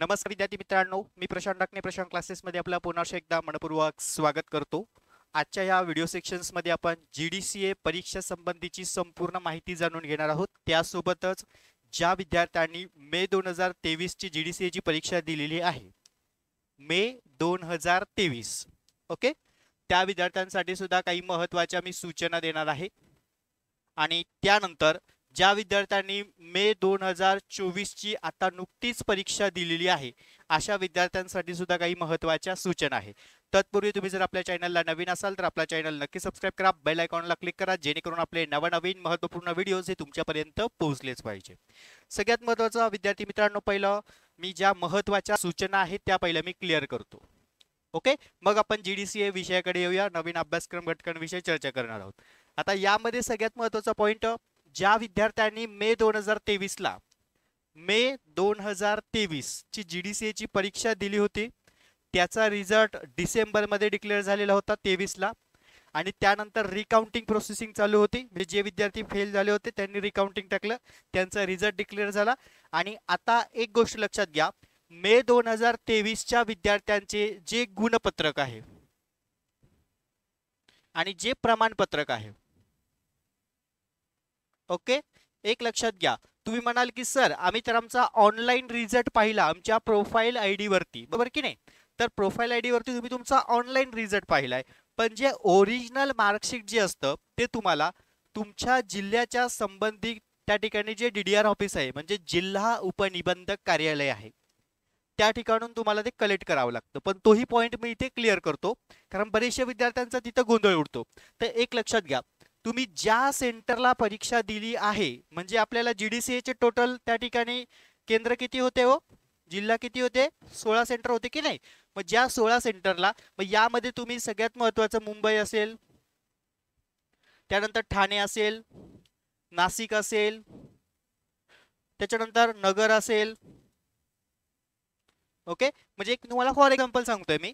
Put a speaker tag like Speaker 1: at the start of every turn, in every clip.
Speaker 1: नमस्कार विद्यार्थी मित्रांनो, मी प्रशांत डाकणे प्रशांत क्लासेसमध्ये आपलं पुन्हा एकदा मनपूर्वक स्वागत करतो. आजच्या या व्हिडिओ सेक्शन्समध्ये आपण GDCA परीक्षा संबंधीची संपूर्ण माहिती जाणून घेणार आहोत. त्यासोबतच ज्या विद्यार्थ्यांनी मे 2023 ची GDCA ची परीक्षा दिलेली आहे, मे 2023, ओके, त्या विद्यार्थ्यांसाठी सुद्धा काही महत्त्वाच्या मी सूचना देणार आहे. आणि त्यानंतर ज्या विद्यार्थ्यांनी मे 2024 ची आता नुकतीच परीक्षा दिलेली आहे, अशा विद्यार्थ्यांसाठी सुद्धा काही महत्त्वाच्या सूचना आहेत. तत्पूर्वी तुम्ही जर आपल्या चॅनलला नवीन असाल तर आपला चॅनल नक्की सबस्क्राइब करा, बेल आयकॉनला क्लिक करा, जेणेकरून आपले नवनवीन महत्त्वपूर्ण व्हिडिओज हे तुमच्यापर्यंत पोहोचलेच पाहिजे. सगळ्यात महत्त्वाचं विद्यार्थी मित्रांनो, पहिलं मी ज्या महत्त्वाच्या सूचना आहेत त्या पहिल्या मी क्लिअर करतो. ओके, मग आपण GDCA विषयाकडे येऊया. नवीन अभ्यासक्रम घटकांविषयी चर्चा करणार आहोत. आता यामध्ये सगळ्यात महत्त्वाचा पॉइंट, ज्या विद्यार्थ्यांनी मे 2023 ला ची GDCA ची परीक्षा दिली होती, त्याचा रिझल्ट डिसेंबरमध्ये डिक्लेअर झालेला होता 23 ला, आणि त्यानंतर रिकाउंटिंग प्रोसेसिंग चालू होती. म्हणजे जे विद्यार्थी फेल झाले होते त्यांनी रिकाउंटिंग टाकलं, त्यांचा रिझल्ट डिक्लेअर झाला. आणि आता एक गोष्ट लक्षात घ्या, मे 2023 च्या विद्यार्थ्यांचे जे गुणपत्रक आहे आणि जे प्रमाणपत्रक आहे, ओके, एक लक्षात घ्या. तुम्ही म्हणाल की सर आम्ही तर आमचा ऑनलाईन रिझल्ट पाहिला आमच्या प्रोफाईल आयडी वरती, बरोबर की नाही? तर प्रोफाईल आयडी वरती तुम्ही तुमचा ऑनलाईन रिझल्ट पाहिलाय, पण जे ओरिजिनल मार्कशीट जे असतं ते तुम्हाला तुमच्या जिल्ह्याच्या संबंधित त्या ठिकाणी जे DDR ऑफिस आहे, म्हणजे जिल्हा उपनिबंधक कार्यालय आहे, त्या ठिकाणून तुम्हाला ते कलेक्ट करावं लागतं. पण तोही पॉईंट मी इथे क्लिअर करतो, कारण बरेचशा विद्यार्थ्यांचा तिथं गोंधळ उडतो. तर एक लक्षात घ्या, तुम्ही ज्या सेंटरला परीक्षा दिली आहे, म्हणजे आपल्याला GDCA चे टोटल त्या ठिकाणी केंद्र किती होते हो, जिल्हा किती होते, 16 सेंटर होते की नाही? मग ज्या 16 सेंटरला, मग यामध्ये तुम्ही सगळ्यात महत्त्वाचं मुंबई असेल, त्यानंतर ठाणे असेल, नाशिक असेल, त्याच्यानंतर नगर असेल, ओके. म्हणजे एक तुम्हाला फॉर एक्झाम्पल सांगतोय मी,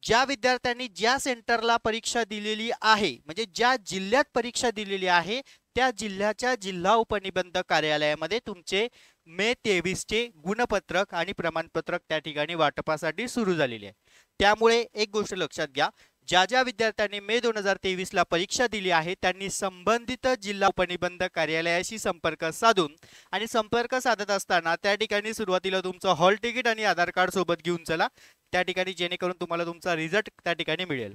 Speaker 1: ज्या विद्यार्थ्यांनी ज्या सेंटरला परीक्षा दिलेली आहे, म्हणजे ज्या जिल्ह्यात परीक्षा दिलेली आहे, त्या जिल्ह्याच्या जिल्हा उपनिबंधक कार्यालयामध्ये तुमचे मे 23 चे गुणपत्रक आणि प्रमाणपत्रक त्या ठिकाणी वाटपासाठी सुरू झालेले आहे. त्यामुळे एक गोष्ट लक्षात घ्या, ज्या ज्या विद्यार्थ्यांनी मे 2023 ला परीक्षा दिली आहे त्यांनी संबंधित जिल्हा उपनिबंधक कार्यालयाशी संपर्क साधून, आणि संपर्क साधत असताना त्या ठिकाणी सुरुवातीला तुमचं हॉल तिकीट आणि आधार कार्ड सोबत घेऊन चला त्या ठिकाणी, जेणेकरून तुम्हाला तुमचा रिझल्ट त्या ठिकाणी मिळेल.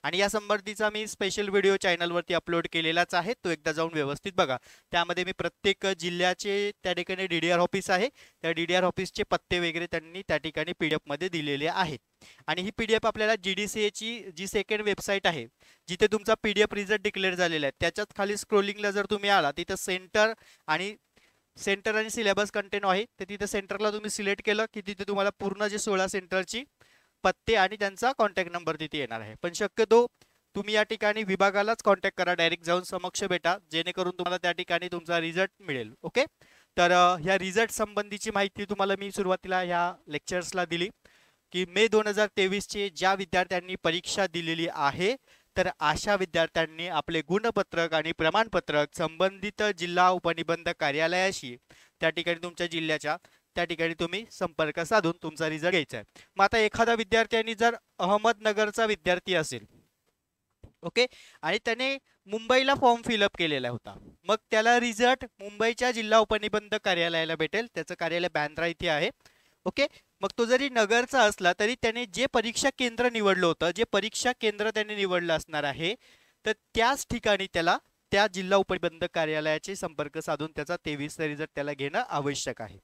Speaker 1: आणि या संबंधीचा मी स्पेशल व्हिडिओ चॅनलवरती अपलोड केलेलाच आहे, तो एकदा जाऊन व्यवस्थित बघा. त्यामध्ये मी प्रत्येक जिल्ह्याचे त्या ठिकाणी DDR ऑफिस आहे, त्या DDR ऑफिसचे पत्ते वगैरे त्यांनी त्या ठिकाणी PDF मध्ये दिलेले आहेत. आणि ही PDF आपल्याला GDCA ची जी सेकंड वेबसाईट आहे, जिथे तुमचा PDF रिझल्ट डिक्लेअर झालेला आहे, त्याच्यात खाली स्क्रोलिंगला जर तुम्ही आला, तिथं सेंटर आणि सिलेबस कंटेंट आहे, तर तिथे सेंटरला तुम्ही सिलेक्ट केलं की तिथे तुम्हाला पूर्ण जे 16 सेंटरची पत्ते आणि त्यांचा कॉन्टॅक्ट नंबर तिथे येणार आहे. पण शक्यतो तुम्ही या ठिकाणी विभागालाच कॉन्टॅक्ट करा, डायरेक्ट जाऊन समक्ष भेटा, जेणेकरून तुम्हाला त्या ठिकाणी तुमचा रिझल्ट मिळेल. ओके, तर ह्या रिझल्ट संबंधीची माहिती तुम्हाला मी सुरुवातीला ह्या लेक्चर्सला दिली की मे 2023 चे ज्या विद्यार्थ्यांनी परीक्षा दिलेली आहे, तर अशा विद्यार्थ्यांनी आपले गुणपत्रक आणि प्रमाणपत्रक संबंधित जिल्हा उपनिबंधक कार्यालयाशी त्या ठिकाणी तुमच्या जिल्ह्याच्या त्या ठिकाणी तुम्ही संपर्क साधून तुमचा रिझल्ट घ्यायचा आहे. मग आता एखादा विद्यार्थ्यांनी जर अहमदनगरचा विद्यार्थी असेल, ओके, आणि त्याने मुंबईला फॉर्म फिलअप केलेला होता, मग त्याला रिझल्ट मुंबईच्या जिल्हा उपनिबंधक कार्यालयाला भेटेल. त्याचं कार्यालय बँड्रा इथे आहे. ओके, मग तो जरी नगरचा असला तरी त्याने जे परीक्षा केंद्र निवडलं होतं, जे परीक्षा केंद्र त्याने निवडलं असणार आहे, तर त्याच ठिकाणी त्याला त्या जिल्हा उपनिबंधक कार्यालयाचे संपर्क साधून त्याचा 23 चा रिझल्ट त्याला घेणं आवश्यक आहे.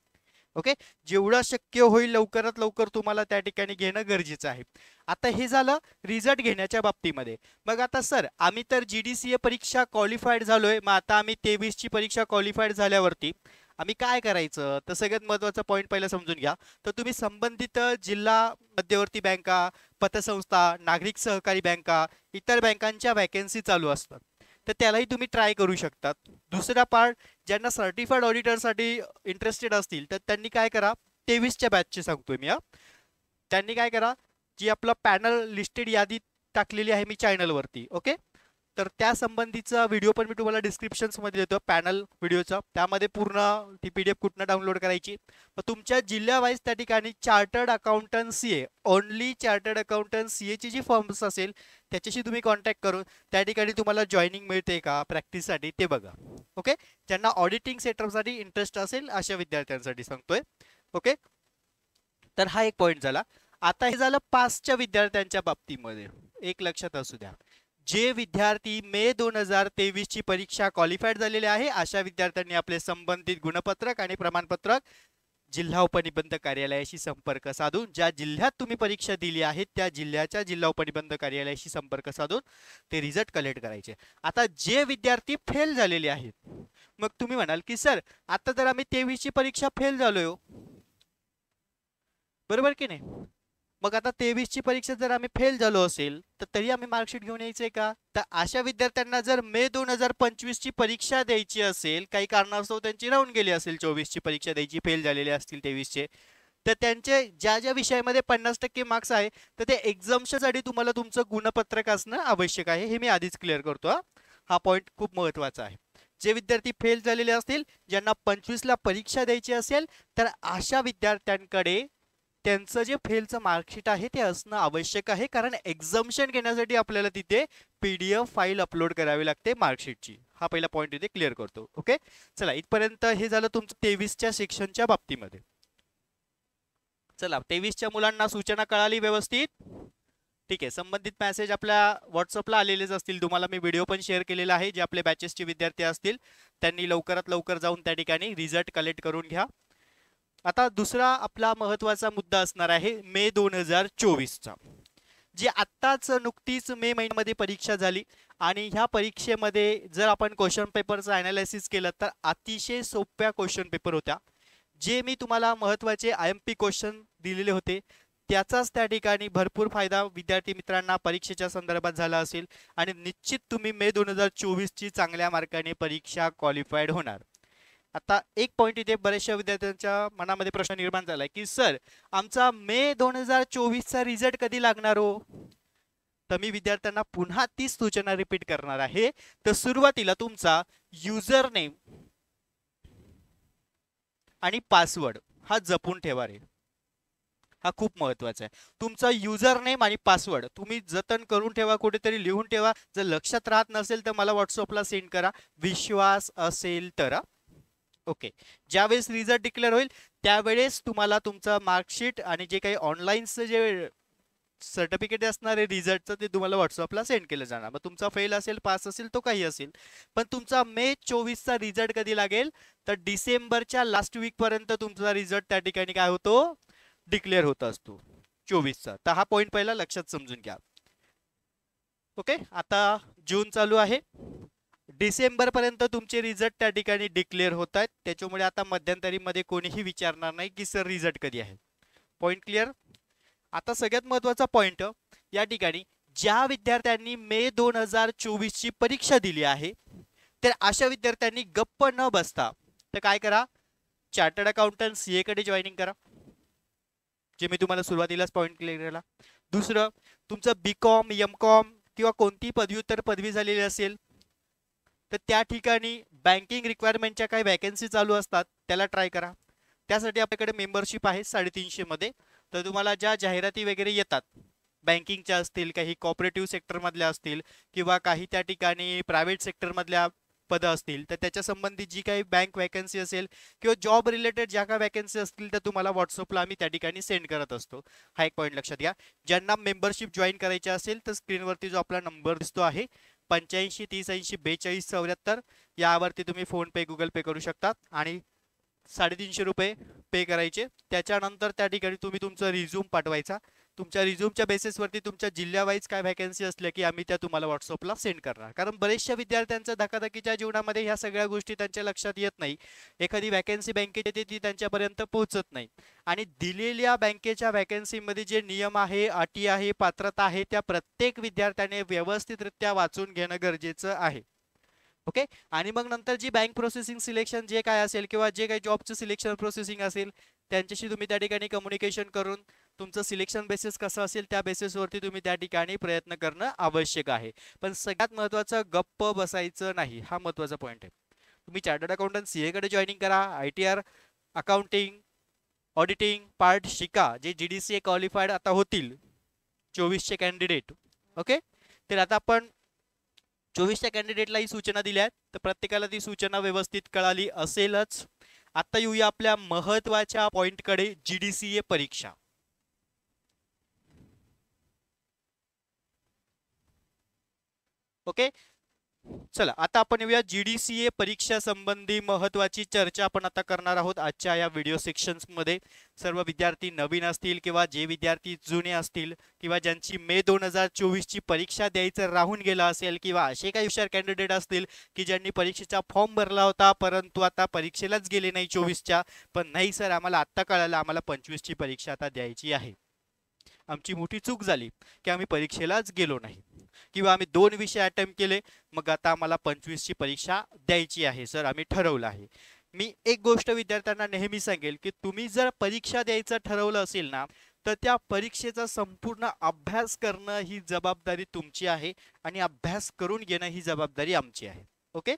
Speaker 1: ओके, जेवढं शक्य होईल लवकरात लवकर तुम्हाला त्या ठिकाणी घेणं गरजेचं आहे. आता हे झालं रिझल्ट घेण्याच्या बाबतीमध्ये. मग आता सर आम्ही तर GDCA परीक्षा क्वालिफाईड झालोय, मग आता आम्ही 23 ची परीक्षा क्वालिफाईड झाल्यावरती आम्ही काय करायचं? तर सगळ्यात महत्त्वाचा पॉईंट पहिला समजून घ्या. तर तुम्ही संबंधित जिल्हा मध्यवर्ती बँका, पतसंस्था, नागरिक सहकारी बँका, इतर बँकांच्या वॅकन्सी चालू असतात, तर त्यालाही तुम्ही ट्राय करू शकतात. दुसरा पार्ट, ज्यांना सर्टिफाईड ऑडिटरसाठी इंटरेस्टेड असतील तर त्यांनी काय करा, 23 च्या बॅचची सांगतोय मी. त्यांनी काय करा, जी आपलं पॅनल लिस्टेड यादी टाकलेली आहे मी चॅनलवरती, ओके, तर त्या संबंधीचा व्हिडिओ पण मी तुम्हाला डिस्क्रिप्शन्समध्ये देतो पॅनल व्हिडिओचा, त्यामध्ये पूर्ण ती PDF कुठनं डाउनलोड करायची. मग तुमच्या जिल्हा वाईज त्या ठिकाणी chartered accountant CA, only chartered accountant CAची जी फर्म्स असेल त्याच्याशी तुम्ही कॉन्टॅक्ट करून त्या ठिकाणी तुम्हाला जॉईनिंग मिळते का प्रॅक्टिससाठी ते बघा. ओके, ज्यांना ऑडिटिंग सेटअपसाठी इंटरेस्ट असेल अशा विद्यार्थ्यांसाठी सांगतोय. ओके, तर हा एक पॉईंट झाला. आता हे झालं पासच्या विद्यार्थ्यांच्या बाबतीमध्ये. एक लक्षात असू द्या, जे विद्यार्थी मे 2023 ची परीक्षा क्वालिफाईड झालेले आहे अशा विद्यार्थ्यांनी आपले संबंधित गुणपत्रक आणि प्रमाणपत्रक जिल्हा उपनिबंधक कार्यालयाशी संपर्क साधून, ज्या जिल्ह्यात तुम्ही परीक्षा दिली आहे त्या जिल्ह्याच्या जिल्हा उपनिबंधक कार्यालयाशी संपर्क साधून ते रिझल्ट कलेक्ट करायचे. आता जे विद्यार्थी फेल झालेले आहेत, मग तुम्ही म्हणाल की सर आता जर आम्ही 23 ची परीक्षा फेल झालोय हो, बरोबर की नाही, मग आता 23 ची परीक्षा जर आम्ही फेल झालो असेल तर तरी आम्ही मार्कशीट घेऊन यायचंय का? तर अशा विद्यार्थ्यांना जर मे 2025 ची परीक्षा द्यायची असेल, काही कारणास्तव त्यांची राहून गेली असेल 24 ची परीक्षा द्यायची, फेल झालेले असतील 23 चे, तर त्यांचे ज्या ज्या विषयामध्ये 50% मार्क्स आहे तर ते एक्झामसाठी तुम्हाला तुमचं गुणपत्रक असणं आवश्यक आहे. हे मी आधीच क्लिअर करतो. हा पॉईंट खूप महत्त्वाचा आहे. जे विद्यार्थी फेल झालेले असतील, ज्यांना 25 ला परीक्षा द्यायची असेल, तर अशा विद्यार्थ्यांकडे त्यांचं जे फेलचं मार्कशीट आहे ते असणं आवश्यक आहे, कारण एक्झाम्शन घेण्यासाठी आपल्याला तिथे PDF फाईल अपलोड करावी लागते मार्कशीटची. हा पहिला पॉईंट इथे क्लिअर करतो. ओके, चला इथपर्यंत हे झालं तुमचं 23च्या सेक्शनच्या बाबतीमध्ये. चला 23च्या मुलांना सूचना कळाली व्यवस्थित? ठीक आहे, संबंधित मेसेज आपल्या व्हॉट्सअपला आलेलेच असतील, तुम्हाला मी व्हिडिओ पण शेअर केलेला आहे. जे आपले बॅचेसचे विद्यार्थी असतील त्यांनी लवकरात लवकर जाऊन त्या ठिकाणी रिझल्ट कलेक्ट करून घ्या. आता दुसरा आपला महत्त्वाचा मुद्दा असणार आहे मे 2024चा, जी आत्ताच नुकतीच मे महिन्यामध्ये परीक्षा झाली आणि ह्या परीक्षेमध्ये जर आपण क्वेश्चन पेपरचं ॲनालिसिस केलं तर अतिशय सोप्या क्वेश्चन पेपर होत्या. जे मी तुम्हाला महत्त्वाचे IMP क्वेश्चन दिलेले होते त्याचाच त्या ठिकाणी भरपूर फायदा विद्यार्थी मित्रांना परीक्षेच्या संदर्भात झाला असेल आणि निश्चित तुम्ही मे 2024 ची चांगल्या मार्काने परीक्षा क्वालिफाईड होणार. आता एक पॉईंट इथे बऱ्याचशा विद्यार्थ्यांच्या मनामध्ये प्रश्न निर्माण झालाय की सर आमचा मे 2024 चा रिझल्ट कधी लागणार हो? तर मी विद्यार्थ्यांना पुन्हा तीच सूचना रिपीट करणार आहे. तर सुरुवातीला तुमचा युजर नेम आणि पासवर्ड हा जपून ठेवा रे, हा खूप महत्वाचा आहे. तुमचा युजर नेम आणि पासवर्ड तुम्ही जतन करून ठेवा, कुठेतरी लिहून ठेवा. जर लक्षात राहत नसेल तर मला व्हॉट्सअपला सेंड करा, विश्वास असेल तर. ओके, ज्यावेळेस रिझल्ट डिक्लेअर होईल त्यावेळेस तुम्हाला तुमचं मार्कशीट आणि जे काही ऑनलाईनचं जे सर्टिफिकेट असणार आहे रिझल्टचं ते तुम्हाला व्हॉट्सअपला सेंड केलं जाणार. मग तुमचा फेल असेल, पास असेल, तो काही असेल, पण तुमचा मे 24 चा रिझल्ट कधी लागेल तर डिसेंबरच्या लास्ट वीक पर्यंत तुमचा रिझल्ट त्या ठिकाणी काय होतो, डिक्लेअर होत असतो 24 चा. तर हा पॉईंट पहिला लक्षात समजून घ्या. ओके, आता जून चालू आहे, डिसेंबर पर्यंत तुमचे रिझल्ट त्या ठिकाणी डिक्लेअर होत आहेत. त्याच्यामुळे आता मध्यंतरीमध्ये कोणीही विचारणार नाही की सर रिझल्ट कधी आहे. Point clear. आता सगळ्यात महत्त्वाचा पॉईंट या ठिकाणी, ज्या विद्यार्थ्यांनी मे 2024 ची परीक्षा दिली आहे तर अशा विद्यार्थ्यांनी गप्प न बसता तर काय करा, चार्टर्ड अकाउंटंट CA कडे जॉईनिंग करा, जे मी तुम्हाला सुरुवातीलाच पॉईंट क्लिअर केला. दुसरं, तुमचं BCom MCom किंवा कोणती पदव्युत्तर पदवी झालेली असेल तर त्या ठिकाणी बँकिंग रिक्वायरमेंटच्या काही वॅकन्सी चालू असतात, त्याला ट्राय करा. त्यासाठी आपल्याकडे मेंबरशिप आहे 350 मध्ये. तर तुम्हाला ज्या जाहिराती वगैरे येतात बँकिंगच्या असतील, काही कॉपरेटिव्ह सेक्टरमधल्या असतील किंवा काही त्या ठिकाणी प्रायव्हेट सेक्टरमधल्या पदं असतील तर त्याच्या संबंधित जी काही बँक वॅकन्सी असेल किंवा जॉब रिलेटेड ज्या काही वॅकन्सी असतील तर तुम्हाला व्हॉट्सअपला आम्ही त्या ठिकाणी सेंड करत असतो. हा एक पॉईंट लक्षात घ्या. ज्यांना मेंबरशिप जॉईन करायची असेल तर स्क्रीनवरती जो आपला नंबर दिसतो आहे 85 30 80 42 74 यावरती तुम्ही फोन पे गुगल पे करू शकता आणि 350 रुपये पे करायचे. त्याच्यानंतर त्या ठिकाणी तुम्ही तुमचा रिझ्यूम पाठवायचा. तुमच्या रिझ्यूमच्या बेसिसवरती तुमच्या जिल्ह्यावाईज काय वॅकन्सी असल्या की आम्ही त्या तुम्हाला व्हॉट्सअपला सेंड करणार. कारण बरेचशा विद्यार्थ्यांच्या धकाधकीच्या जीवनामध्ये ह्या सगळ्या गोष्टी त्यांच्या लक्षात येत नाही. एखादी वॅकन्सी बँकेत येते ती त्यांच्यापर्यंत पोहोचत नाही आणि दिलेल्या बँकेच्या वॅकन्सीमध्ये जे नियम आहे, अटी आहे, पात्रता आहे त्या प्रत्येक विद्यार्थ्याने व्यवस्थितरित्या वाचून घेणं गरजेचं आहे. ओके, आणि मग नंतर जी बँक प्रोसेसिंग सिलेक्शन जे काय असेल किंवा जे काही जॉबचं सिलेक्शन प्रोसेसिंग असेल त्यांच्याशी तुम्ही त्या ठिकाणी कम्युनिकेशन करून तुमचं सिलेक्शन बेसिस कसं असेल त्या बेसिसवरती तुम्ही त्या ठिकाणी प्रयत्न करणं आवश्यक आहे. पण सगळ्यात महत्त्वाचं गप्प बसायचं नाही, हा महत्त्वाचा पॉईंट आहे. तुम्ही चार्टर्ड अकाउंटंट CA कडे जॉईनिंग करा, ITR अकाउंटिंग ऑडिटिंग पार्ट शिका, जे GDCA क्वालिफाईड आता होतील 24चे कॅन्डिडेट. ओके, तर आता आपण 24च्या कॅन्डिडेटला ही सूचना दिल्या आहेत, तर प्रत्येकाला ती सूचना व्यवस्थित कळाली असेलच. आता येऊया आपल्या महत्त्वाच्या पॉइंटकडे, GDCA परीक्षा. ओके, चला आता आपण येऊया GDCA परीक्षा संबंधी महत्त्वाची चर्चा आपण आता करणार आहोत आजच्या या व्हिडिओ सेक्शन्स मध्ये. सर्व विद्यार्थी नवीन असतील किंवा जे विद्यार्थी जुने असतील किंवा ज्यांची मे 2024ची परीक्षा द्यायचं राहून गेला असेल किंवा असे काही हुशार कॅन्डिडेट असतील की ज्यांनी परीक्षेचा फॉर्म भरला होता परंतु आता परीक्षेलाच गेले नाही 24च्या, पण नाही सर आम्हाला आत्ता कळालं आम्हाला 25ची परीक्षा आता द्यायची आहे, आमची मोठी चूक झाली की आम्ही परीक्षेलाच गेलो नाही किंवा आम्ही 2 विषय अटेम्प्ट केले, मग आता आम्हाला 25ची परीक्षा द्यायची आहे सर, आम्ही ठरवलं आहे. मी एक गोष्ट विद्यार्थ्यांना नेहमी सांगेल की तुम्ही जर परीक्षा द्यायचं ठरवलं असेल ना, तर त्या परीक्षेचा संपूर्ण अभ्यास करणं ही जबाबदारी तुमची आहे आणि अभ्यास करून घेणं ही जबाबदारी आमची आहे. ओके,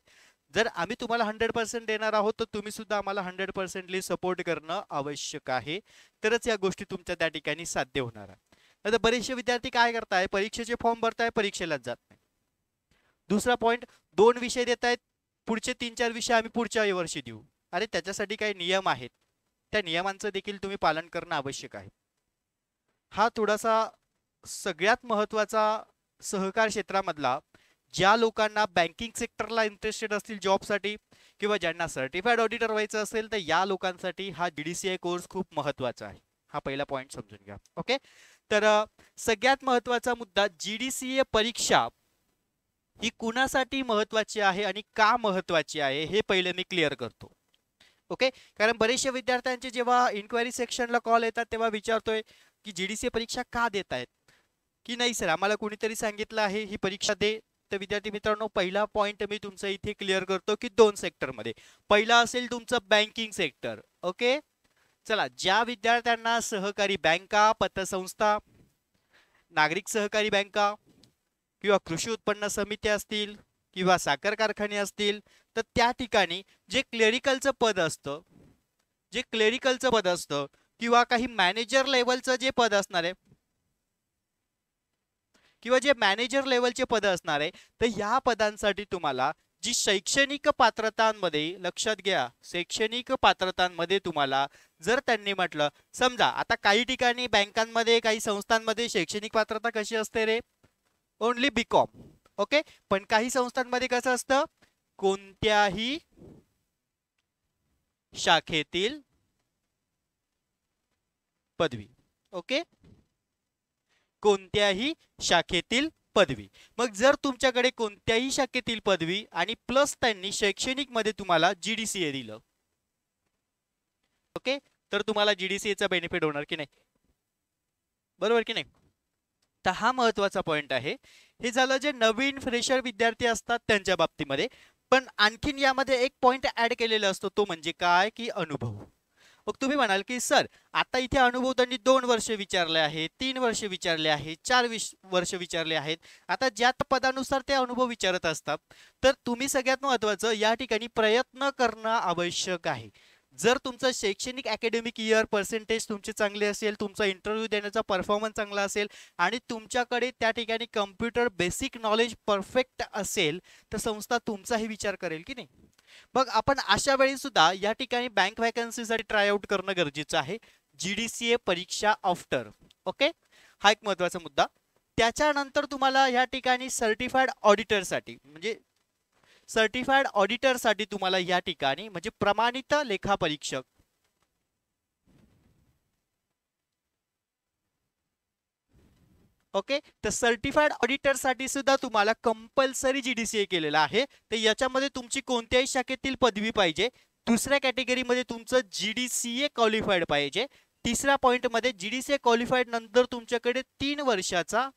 Speaker 1: जर आम्ही तुम्हाला 100% देणार आहोत तर तुम्ही सुद्धा आम्हाला 100% सपोर्ट करणं आवश्यक आहे, तरच या गोष्टी तुमच्या त्या ठिकाणी साध्य होणार आहे. आता बरेचसे विद्यार्थी काय करताय, परीक्षेचे फॉर्म भरताय परीक्षेलाच जात नाही. दुसरा पॉइंट, 2 विषय देत आहेत, पुढचे 3-4 विषय आम्ही पुढच्या वर्षी देऊ. अरे त्याच्यासाठी काही नियम आहेत, त्या नियमांचं देखील तुम्ही पालन करणं आवश्यक आहे. हा थोडासा सगळ्यात महत्त्वाचा सहकार क्षेत्रामधला, ज्या लोकांना बँकिंग सेक्टरला इंटरेस्टेड असतील जॉबसाठी किंवा ज्यांना सर्टिफाईड ऑडिटर व्हायचं असेल तर या लोकांसाठी हा GDCA कोर्स खूप महत्त्वाचा आहे. हा पहिला पॉइंट समजून घ्या. ओके, तर सगळ्यात महत्त्वाचा मुद्दा, GDCA परीक्षा ही कुणासाठी महत्त्वाची आहे आणि का महत्त्वाची आहे हे पहिले मी क्लिअर करतो. ओके, कारण बरेचशा विद्यार्थ्यांचे जेव्हा इन्क्वायरी सेक्शनला कॉल येतात तेव्हा विचारतोय की GDCA परीक्षा का देत आहेत, की नाही सर आम्हाला कोणीतरी सांगितलं आहे ही परीक्षा दे. तर विद्यार्थी मित्रांनो, पहिला पॉइंट मी तुमचा इथे क्लिअर करतो की 2 सेक्टरमध्ये. पहिला असेल तुमचं बँकिंग सेक्टर. ओके, चला, ज्या विद्यार्थ्यांना सहकारी बँका, पतसंस्था, नागरिक सहकारी बँका किंवा कृषी उत्पन्न समिती असतील किंवा साखर कारखाने असतील, तर त्या ठिकाणी जे क्लेरिकलचं पद असतं, किंवा काही मॅनेजर लेवलचं जे पद असणार आहे किंवा जे मॅनेजर लेवलचे पद असणार आहे, तर ह्या पदांसाठी तुम्हाला जी शैक्षणिक पात्रतांमध्ये, लक्षात घ्या, शैक्षणिक पात्रतांमध्ये तुम्हाला जर त्यांनी म्हटलं, समजा आता काही ठिकाणी बँकांमध्ये काही संस्थांमध्ये शैक्षणिक पात्रता कशी असते रे, ओनली BCom. ओके, पण काही संस्थांमध्ये कसं असतं, कोणत्याही शाखेतील पदवी. ओके, कोणत्याही शाखेतील पदवी. मग जर तुमच्याकडे कोणत्याही शाखेतील पदवी आणि प्लस त्यांनी शैक्षणिक मध्ये तुम्हाला GDCA दिलं, ओके, तर तुम्हाला GDCAचा बेनिफिट होणार की नाही, बरोबर की नाही. तर हा महत्त्वाचा पॉइंट आहे. हे झालं जे नवीन फ्रेशर विद्यार्थी असतात त्यांच्या बाबतीमध्ये. पण आणखीन यामध्ये एक पॉइंट ऍड केलेला असतो, तो म्हणजे काय की अनुभव. मग तुम्ही म्हणाल की सर आता इथे अनुभव त्यांनी 2 वर्ष विचारले आहे, 3 वर्ष विचारले आहे, 4 वर्ष विचारले आहेत. आता ज्या पदानुसार ते अनुभव विचारत असतात, तर तुम्ही सगळ्यात महत्त्वाचं या ठिकाणी प्रयत्न करणं आवश्यक आहे. जर तुमचं शैक्षणिक अकॅडमिक इयर पर्सेंटेज तुमचे चांगले असेल, तुमचा इंटरव्ह्यू देण्याचा परफॉर्मन्स चांगला असेल आणि तुमच्याकडे त्या ठिकाणी कम्प्युटर बेसिक नॉलेज परफेक्ट असेल, तर संस्था तुमचाही विचार करेल की नाही. मग आपण अशा वेळी सुद्धा या ठिकाणी बँक वॅकन्सीसाठी ट्रायआउट करणं गरजेचं आहे, GDCA परीक्षा आफ्टर. ओके, हा एक महत्त्वाचा मुद्दा. त्याच्यानंतर तुम्हाला या ठिकाणी सर्टिफाईड ऑडिटरसाठी, म्हणजे सर्टिफाईड ऑडिटरसाठी तुम्हाला या ठिकाणी म्हणजे प्रमाणित लेखापरीक्षक, ओके, तर सर्टिफाईड ऑडिटर साठी सुद्धा तुम्हाला कंपल्सरी GDCA केलेला आहे. तर याच्यामध्ये तुमची कोणत्याही शाखेतील पदवी पाहिजे. दुसऱ्या कॅटेगरीमध्ये तुमचं GDCA क्वालिफाईड पाहिजे. तिसऱ्या पॉइंट मध्ये GDCA क्वालिफाईड नंतर तुमच्याकडे 3 वर्षाचा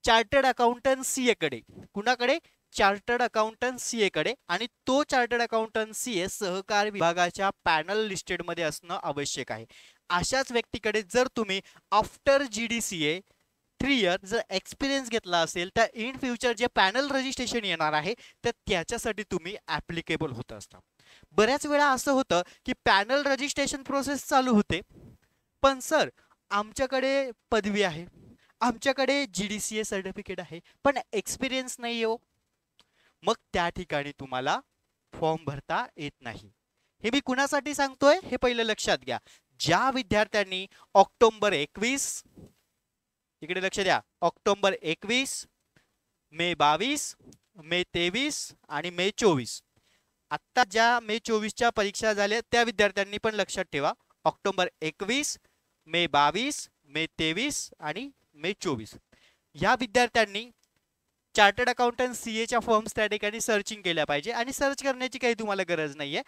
Speaker 1: चार्टर्ड अकाउंटंट CA कडे, कुणाकडे, चार्टर्ड अकाउंटंट सीए कडे, आणि तो चार्टर्ड अकाउंटंट सीए सहकार विभागाच्या पॅनल लिस्टेड मध्ये असणं आवश्यक आहे. अशाच व्यक्तीकडे जर तुम्ही आफ्टर GDCA 3 इयर जर एक्सपिरियन्स घेतला असेल तर इन फ्युचर जे पॅनल रजिस्ट्रेशन येणार आहे तर त्याच्यासाठी तुम्ही ऍप्लिकेबल होत असता. बऱ्याच वेळा असं होतं की पॅनल रजिस्ट्रेशन प्रोसेस चालू होते, पण सर आमच्याकडे पदवी आहे, आमच्याकडे GDCA सर्टिफिकेट आहे, पण एक्सपिरियन्स नाही हो. मग त्या ठिकाणी तुम्हाला फॉर्म भरता येत नाही. हे मी कुणासाठी सांगतोय हे पहिलं लक्षात घ्या. ज्या विद्यार्थ्यांनी ऑक्टोबर 21, इकडे लक्ष द्या, ऑक्टोबर 21, मे 22, मे 23 आणि मे 24, आता ज्या मे 24च्या परीक्षा झाल्या त्या विद्यार्थ्यांनी पण लक्षात ठेवा, ऑक्टोबर 21, मे 22, मे 23 आणि मे 24 या विद्यार्थ्यांनी चार्टर्ड अकाउंटंट सीएच्या फॉर्म्स त्या ठिकाणी सर्चिंग केल्या पाहिजे. आणि सर्च करण्याची काही तुम्हाला गरज नाहीये,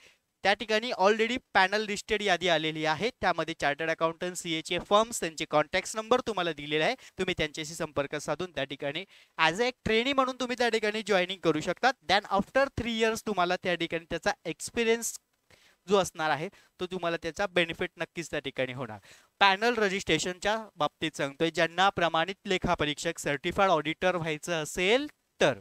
Speaker 1: त्या ठिकाणी ऑलरेडी पॅनल लिस्टेड यादी आलेली आहे, त्यामध्ये चार्टर्ड अकाउंटंट सीएचे फर्म्स, त्यांचे कॉन्टॅक्ट नंबर तुम्हाला दिलेले आहे. तुम्ही त्यांच्याशी संपर्क साधून त्या ठिकाणी ॲज अ एक ट्रेनी म्हणून तुम्ही त्या ठिकाणी जॉईनिंग करू शकता. दॅन आफ्टर 3 इयर्स तुम्हाला त्या ठिकाणी त्याचा एक्सपिरियन्स जो असणार आहे तो तुम्हाला त्याचा बेनिफिट नक्कीच त्या ठिकाणी होणार. पॅनल रजिस्ट्रेशनच्या बाबतीत सांगतोय, ज्यांना प्रमाणित लेखापरीक्षक सर्टिफाईड ऑडिटर व्हायचं असेल तर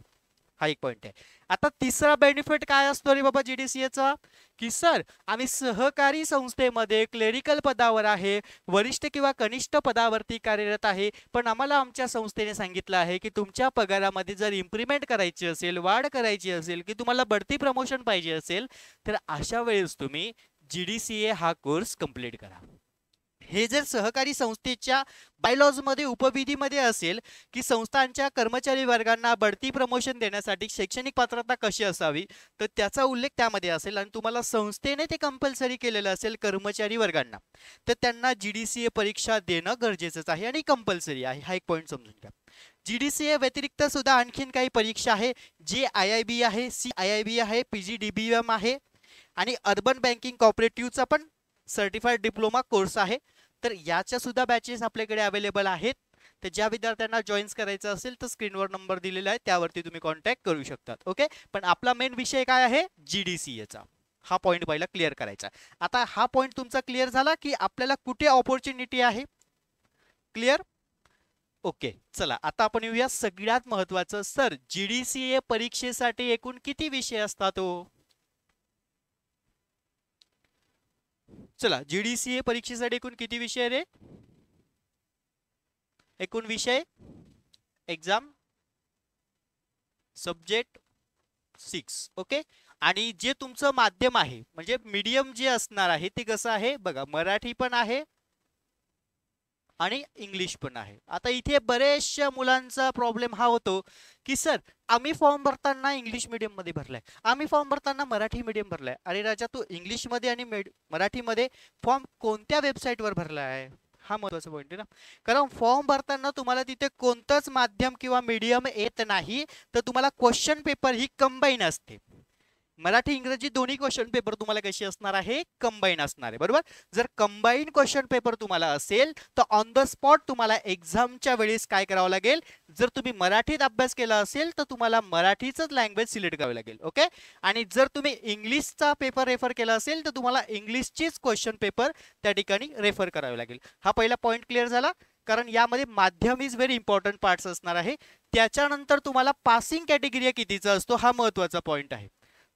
Speaker 1: हा एक पॉइंट आहे. आता तिसरा बेनिफिट काय असतो रे बाबा GDCAचा, की सर आम्ही सहकारी संस्थेमध्ये क्लेरिकल पदावर आहे, वरिष्ठ किंवा कनिष्ठ पदावरती कार्यरत आहे, पण आम्हाला आमच्या संस्थेने सांगितलं आहे की तुमच्या पगारामध्ये जर इम्प्रूव्हमेंट करायची असेल, वाढ करायची असेल, की तुम्हाला बढती प्रमोशन पाहिजे असेल, तर अशा वेळेस तुम्ही GDCA हा कोर्स कंप्लीट करा. हे जर सहकारी संस्थेच्या बायलॉज मध्ये उपविधीमध्ये असेल की संस्थांच्या कर्मचारी वर्गांना बढती प्रमोशन देण्यासाठी शैक्षणिक पात्रता कशी असावी, तर त्याचा उल्लेख त्यामध्ये असेल आणि तुम्हाला संस्थेने ते कंपल्सरी केलेलं असेल कर्मचारी वर्गांना, तर त्यांना GDCA परीक्षा देणं गरजेचंच आहे आणि कंपल्सरी आहे. हा एक पॉईंट समजून घ्या. GDCA व्यतिरिक्त सुद्धा आणखीन काही परीक्षा आहे, JIIB आहे, CIIB आहे, PGDBM आहे आणि अर्बन बँकिंग कॉपरेटिव्हचा पण सर्टिफाईड डिप्लोमा कोर्स आहे. तर याच्या सुद्धा बॅचेस आपल्याकडे अवेलेबल आहेत. तर ज्या विद्यार्थ्यांना जॉईन करायचं असेल तर स्क्रीनवर नंबर दिलेला आहे, त्यावरती तुम्ही कॉन्टॅक्ट करू शकतात. ओके, पण आपला मेन विषय काय आहे GDCAचा, हा पॉईंट पहिला क्लिअर करायचा. आता हा पॉईंट तुमचा क्लिअर झाला की आपल्याला कुठे ऑपॉर्च्युनिटी आहे, क्लिअर. ओके, चला आता आपण येऊया सगळ्यात महत्वाचं, सर GDCA परीक्षेसाठी एकूण किती विषय असतात हो. चला GDCA परीक्षेसाठी एकूण किती विषय रे, एकूण विषय एक्झाम सब्जेक्ट 6. ओके, आणि जे तुमचं माध्यम आहे म्हणजे मीडियम जे असणार आहे ते कसं आहे बघा, मराठी पण आहे आणि इंग्लिश पण आहे. आता इथे बरेचशा मुलांचा प्रॉब्लेम हा होतो की सर आम्ही फॉर्म भरताना इंग्लिश मीडियम मध्ये भरलाय, आम्ही फॉर्म भरताना मराठी मीडियम भरलाय. अरे राजा, तू इंग्लिश मध्ये आणि मराठीमध्ये फॉर्म कोणत्या वेबसाईटवर भरलाय, हा महत्वाचा पॉईंट आहे ना. कारण फॉर्म भरताना तुम्हाला तिथे कोणतंच माध्यम किंवा मीडियम येत नाही, तर तुम्हाला क्वेश्चन पेपर ही कंबाईन असते. मराठी इंग्रजी दोन्ही क्वेश्चन पेपर तुम्हाला कशी असणार आहे, कंबाईन असणार आहे, बरोबर. जर कंबाईन क्वेश्चन पेपर तुम्हाला असेल तर ऑन द स्पॉट तुम्हाला एक्झामच्या वेळेस काय करावं लागेल, जर तुम्ही मराठीत अभ्यास केला असेल तर तुम्हाला मराठीचंच लँग्वेज सिलेक्ट करावी लागेल. ओके, आणि जर तुम्ही इंग्लिशचा पेपर रेफर केला असेल तर तुम्हाला इंग्लिशचीच क्वेश्चन पेपर त्या ठिकाणी रेफर करावे लागेल. हा पहिला पॉईंट क्लिअर झाला, कारण यामध्ये माध्यम इज व्हेरी इम्पॉर्टंट पार्ट्स असणार आहे. त्याच्यानंतर तुम्हाला पासिंग कॅटेगरी कितीचा असतो हा महत्वाचा पॉईंट आहे.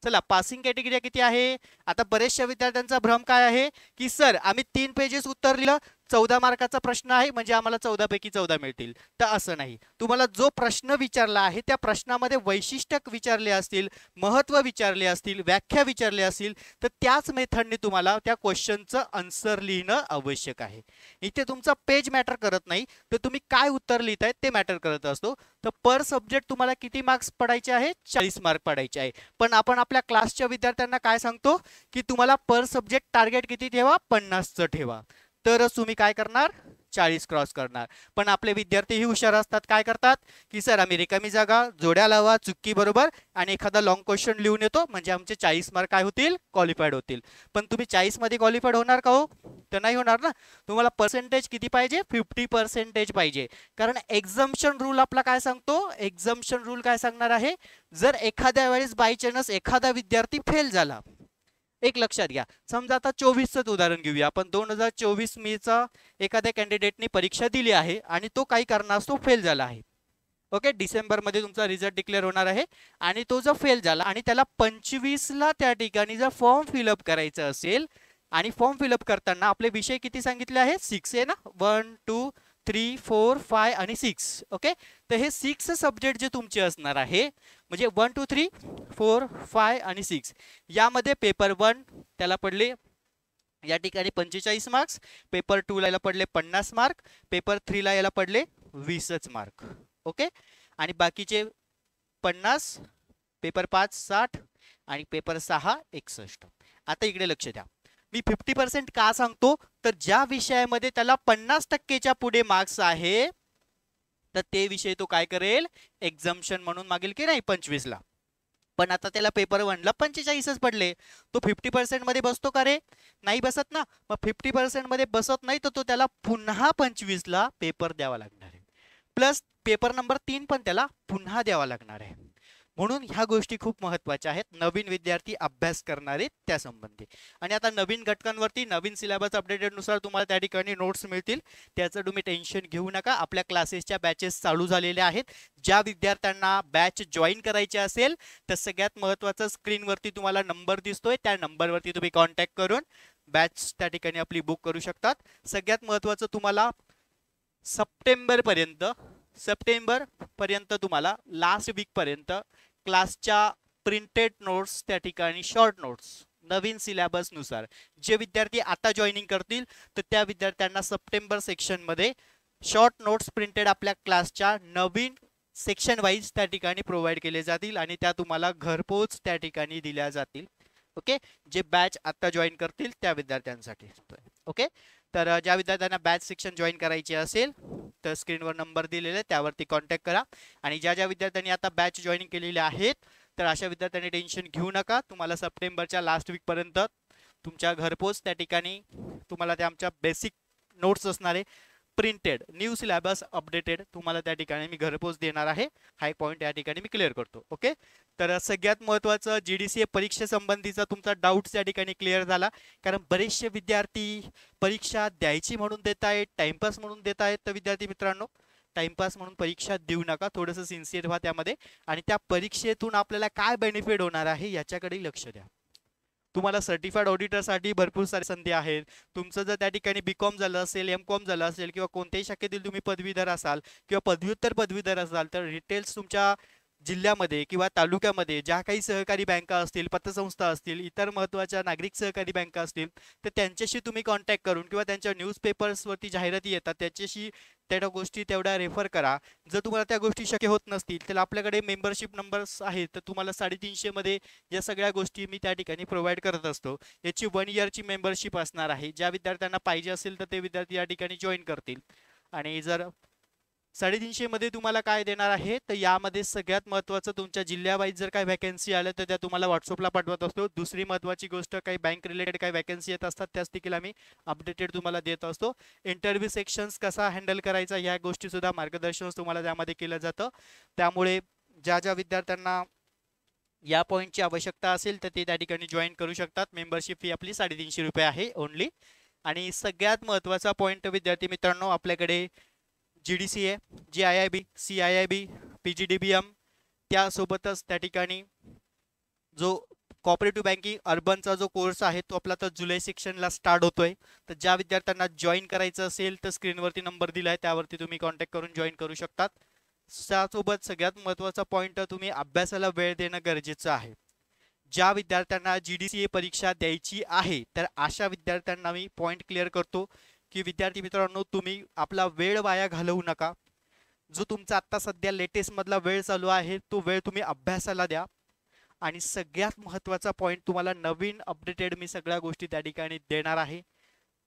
Speaker 1: चला पासिंग कॅटेगरी किती आहे. आता बरेचशा विद्यार्थ्यांचा भ्रम काय आहे की सर आम्ही 3 पेजेस उत्तर लिहिलं, 14 मार्काचा प्रश्न आहे म्हणजे आम्हाला 14 पैकी 14 मिळतील. तर असं नाही, तुम्हाला जो प्रश्न विचारला आहे त्या प्रश्नामध्ये वैशिष्ट्य विचारले असतील, महत्त्व विचारले असतील, व्याख्या विचारले असतील, तर त्याच मेथडने तुम्हाला त्या क्वेश्चनचं आन्सर लिहिणं आवश्यक आहे. इथे तुमचा पेज मॅटर करत नाही, तर तुम्ही काय उत्तर लिहिताय ते मॅटर करत असतो. तर पर सब्जेक्ट तुम्हाला किती मार्क्स पडायचे आहे, 40 मार्क पडायचे आहे. पण आपण आपल्या क्लासच्या विद्यार्थ्यांना काय सांगतो की तुम्हाला पर सब्जेक्ट टार्गेट किती ठेवा, 50चं ठेवा, तरच तुम्ही काय करणार, 40 क्रॉस करणार. पण आपले विद्यार्थी ही हुशार असतात, काय करतात की सर आम्ही रिकामी जागा, जोड्या लावा, चुक्की बरोबर आणि एखादा लॉंग क्वेश्चन लिहून येतो म्हणजे आमचे 40 मार्क काय होतील, क्वालिफाईड होतील. पण तुम्ही 40 मध्ये क्वालिफाईड होणार का हो, तर नाही होणार ना. तुम्हाला पर्सेंटेज किती पाहिजे, 50% पाहिजे. कारण एक्झम्पशन रूल आपला काय सांगतो, एक्झम्पशन रूल काय सांगणार आहे, जर एखाद्या वेळेस बाय चान्स एखादा विद्यार्थी फेल झाला, एक लक्षात घ्या, समजा आता 24च उदाहरण घेऊया आपण, 2024 मेचा एखाद्या कॅन्डिडेटने परीक्षा दिली आहे आणि तो काही कारणास्तव फेल झाला आहे. ओके, डिसेंबरमध्ये तुमचा रिझल्ट डिक्लेअर होणार आहे आणि तो जर फेल झाला आणि त्याला 25ला त्या ठिकाणी जर फॉर्म फिलअप करायचं असेल आणि फॉर्म फिलअप करताना आपले विषय किती सांगितले आहेत, 6 आहे ना, 1 2 3 4 5 आणि 6. ओके, तर हे 6 सब्जेक्ट जे तुमचे असणार आहे, म्हणजे 1 2 3 4 5 आणि 6, यामध्ये पेपर 1 त्याला पडले या ठिकाणी 45 मार्क्स, पेपर 2 ला याला पडले 50 मार्क, पेपर 3 ला याला पडले 20च मार्क. ओके, आणि बाकीचे 50, पेपर 5 60 आणि पेपर 6 61. आता इकडे लक्ष द्या, मी 50% का सांगतो, तर ज्या विषयामध्ये त्याला 50%च्या पुढे मार्क्स आहे तर ते विषय तो काय करेल, एक्झम्पशन म्हणून मागेल की नाही 25ला. पण आता त्याला पेपर 1 ला 45च पडले, तो 50% मध्ये बसतो का रे, नाही बसत ना. मग 50% मध्ये बसत नाही तर तो त्याला पुन्हा 25ला पेपर द्यावा लागणार आहे, प्लस पेपर नंबर 3 पण त्याला पुन्हा द्यावा लागणार आहे. म्हणून ह्या गोष्टी खूप महत्त्वाच्या आहेत नवीन विद्यार्थी अभ्यास करणारे त्या संबंधी. आणि आता नवीन घटकांवरती नवीन सिलेबस अपडेटेड नुसार तुम्हाला त्या ठिकाणी नोट्स मिळतील, त्याचं तुम्ही टेन्शन घेऊ नका. आपल्या क्लासेसच्या बॅचेस चालू झालेल्या आहेत. ज्या विद्यार्थ्यांना बॅच जॉईन करायचे असेल तर सगळ्यात महत्त्वाचं स्क्रीनवरती तुम्हाला नंबर दिसतोय, त्या नंबरवरती तुम्ही कॉन्टॅक्ट करून बॅच त्या ठिकाणी आपली बुक करू शकतात. सगळ्यात महत्त्वाचं तुम्हाला सप्टेंबर पर्यंत तुम्हाला लास्ट वीक पर्यंत क्लासच्या प्रिंटेड नोट्स त्या ठिकाणी शॉर्ट नोट्स नवीन सिलेबस नुसार जे विद्यार्थी आता जॉईनिंग करतील तर त्या विद्यार्थ्यांना सप्टेंबर सेक्शन मध्ये शॉर्ट नोट्स प्रिंटेड आपल्या क्लासच्या नवीन सेक्शन वाईज त्या ठिकाणी प्रोव्हाइड केले जातील आणि त्या तुम्हाला घरपोच त्या ठिकाणी दिल्या जातील. ओके, जे बॅच आता जॉईन करतील त्या विद्यार्थ्यांसाठी. ओके, तर ज्या विद्यार्थ्यांना बॅच सेक्शन जॉईन करायची असेल तर स्क्रीनवर नंबर दिलेला आहे त्यावरती कॉन्टॅक्ट करा. आणि ज्या विद्यार्थ्यांनी आता बॅच जॉईनिंग केलेले आहेत तर अशा विद्यार्थ्यांनी टेन्शन घेऊ नका, तुम्हाला सप्टेंबरच्या लास्ट वीक पर्यंत तुमच्या घरपोच त्या ठिकाणी तुम्हाला त्या आमच्या बेसिक नोट्स असणारे प्रिंटेड न्यू सिलेबस अपडेटेड तुम्हाला त्या ठिकाणी मी घरपोच देणार आहे. हा एक पॉईंट या ठिकाणी मी क्लिअर करतो. ओके, तर सगळ्यात महत्त्वाचं GDCA परीक्षेसंबंधीचा तुमचा डाऊट त्या ठिकाणी क्लिअर झाला. कारण बरेचसे विद्यार्थी परीक्षा द्यायची म्हणून देत आहेत, टाइमपास म्हणून देत आहेत. तर विद्यार्थी मित्रांनो, टाइमपास म्हणून परीक्षा देऊ नका, थोडंसं सिन्सिअर व्हा त्यामध्ये आणि त्या परीक्षेतून आपल्याला काय बेनिफिट होणार आहे याच्याकडे लक्ष द्या. तुम्हाला सर्टिफाईड ऑडिटरसाठी भरपूर सारी संधी आहेत. तुमचं जर त्या ठिकाणी BCom झालं असेल, MCom झालं असेल किंवा कोणत्याही शाखेतील तुम्ही पदवीधर असाल किंवा पदव्युत्तर पदवीधर असाल तर डिटेल्स तुमच्या जिल्ह्यामध्ये किंवा तालुक्यामध्ये ज्या काही सहकारी बँका असतील, पतसंस्था असतील, इतर महत्त्वाच्या नागरिक सहकारी बँका असतील तर त्यांच्याशी तुम्ही कॉन्टॅक्ट करून किंवा त्यांच्या न्यूजपेपर्सवरती जाहिराती येतात त्याच्याशी त्या गोष्टी तेवढ्या रेफर करा. जर तुम्हाला त्या गोष्टी शक्य होत नसतील तर आपल्याकडे मेंबरशिप नंबर्स आहेत, तर तुम्हाला 350 मध्ये या सगळ्या गोष्टी मी त्या ठिकाणी प्रोव्हाइड करत असतो. याची 1 इयरची मेंबरशिप असणार आहे. ज्या विद्यार्थ्यांना पाहिजे असेल तर ते विद्यार्थी या ठिकाणी जॉईन करतील. आणि जर 350 मध्ये तुम्हाला काय देणार आहे तर यामध्ये सगळ्यात महत्त्वाचं तुमच्या जिल्ह्यावाईज जर काही वॅकन्सी आल्या तर त्या तुम्हाला व्हॉट्सअपला पाठवत असतो. दुसरी महत्त्वाची गोष्ट काही बँक रिलेटेड काही वॅकन्सी येत असतात त्याच देखील आम्ही अपडेटेड तुम्हाला देत असतो. इंटरव्ह्यू सेक्शन्स कसा हँडल करायचा या गोष्टी सुद्धा मार्गदर्शन तुम्हाला त्यामध्ये केलं जातं. त्यामुळे ज्या विद्यार्थ्यांना या पॉईंटची आवश्यकता असेल तर ते त्या ठिकाणी जॉईन करू शकतात. मेंबरशिप फी आपली 350 रुपये आहे ओनली. आणि सगळ्यात महत्त्वाचा पॉईंट विद्यार्थी मित्रांनो, आपल्याकडे GDCA, GIIB, CIIB, PGDBM त्यासोबतच त्या ठिकाणी जो कॉपरेटिव्ह बँकिंग अर्बनचा जो कोर्स आहे तो आपला तर जुलै सेक्शनला स्टार्ट होतोय. तर ज्या विद्यार्थ्यांना जॉईन करायचं असेल तर स्क्रीनवरती नंबर दिला आहे त्यावरती तुम्ही कॉन्टॅक्ट करून जॉईन करू शकतात. त्यासोबत सगळ्यात महत्त्वाचा पॉईंट तुम्ही अभ्यासाला वेळ देणं गरजेचं आहे. ज्या विद्यार्थ्यांना GDCA परीक्षा द्यायची आहे तर अशा विद्यार्थ्यांना मी पॉईंट क्लिअर करतो की विद्यार्थी मित्रांनो, तुम्ही आपला वेळ वाया घालवू नका. जो तुमचा आत्ता सध्या लेटेस्ट मधला वेळ चालू आहे तो वेळ तुम्ही अभ्यासाला द्या. आणि सगळ्यात महत्त्वाचा पॉईंट, तुम्हाला नवीन अपडेटेड मी सगळ्या गोष्टी त्या ठिकाणी देणार आहे.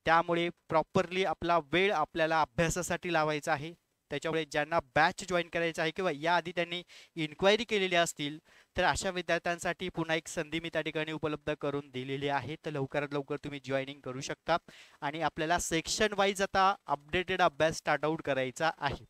Speaker 1: त्यामुळे प्रॉपरली आपला वेळ आपल्याला अभ्यासासाठी लावायचा आहे. त्याच्यामुळे ज्यांना बॅच जॉईन करायचं आहे किंवा याआधी त्यांनी इन्क्वायरी केलेली असतील तर अशा विद्यार्थ्यांसाठी पुन्हा एक संधी मी त्या ठिकाणी उपलब्ध करून दिलेली आहे. तर लवकरात लवकर तुम्ही जॉईनिंग करू शकता आणि आपल्याला सेक्शन वाईज आता अपडेटेड अभ्यास स्टार्ट आउट करायचा आहे.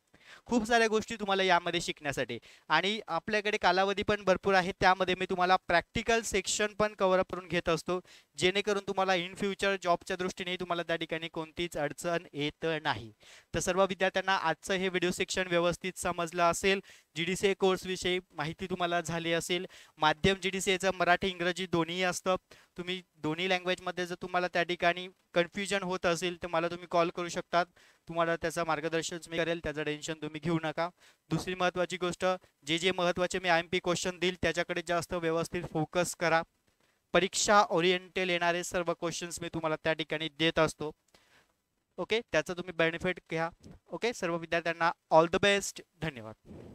Speaker 1: खूप साऱ्या गोष्टी तुम्हाला यामध्ये शिकण्यासाठी आणि आपल्याकडे कालावधी पण भरपूर आहे. त्यामध्ये मी तुम्हाला प्रॅक्टिकल सेक्शन पण कव्हर अप करून घेत असतो, जेणेकरून तुम्हाला इन फ्युचर जॉबच्या दृष्टीने तुम्हाला त्या ठिकाणी कोणतीच अडचण येत नाही. तर सर्व विद्यार्थ्यांना आजचं हे व्हिडिओ सेक्शन व्यवस्थित समजलं असेल. GDCA कोर्स विषयी माहिती तुम्हाला झाली असेल. माध्यम GDCAचं मराठी इंग्रजी दोन्ही असतं. तुम्ही दोन्ही लँग्वेजमध्ये जर तुम्हाला त्या ठिकाणी कन्फ्युजन होत असेल तर मला तुम्ही कॉल करू शकतात. तुम्हाला त्याचं मार्गदर्शन मी करेल, त्याचं टेन्शन तुम्ही घेऊ नका. दुसरी महत्त्वाची गोष्ट, जे महत्त्वाचे मी IMP क्वेश्चन देईल त्याच्याकडे जास्त व्यवस्थित फोकस करा. परीक्षा ओरिएंटेड येणारे सर्व क्वेश्चन्स मी तुम्हाला त्या ठिकाणी देत असतो. ओके, त्याचा तुम्ही बेनिफिट घ्या. ओके, सर्व विद्यार्थ्यांना ऑल द बेस्ट. धन्यवाद.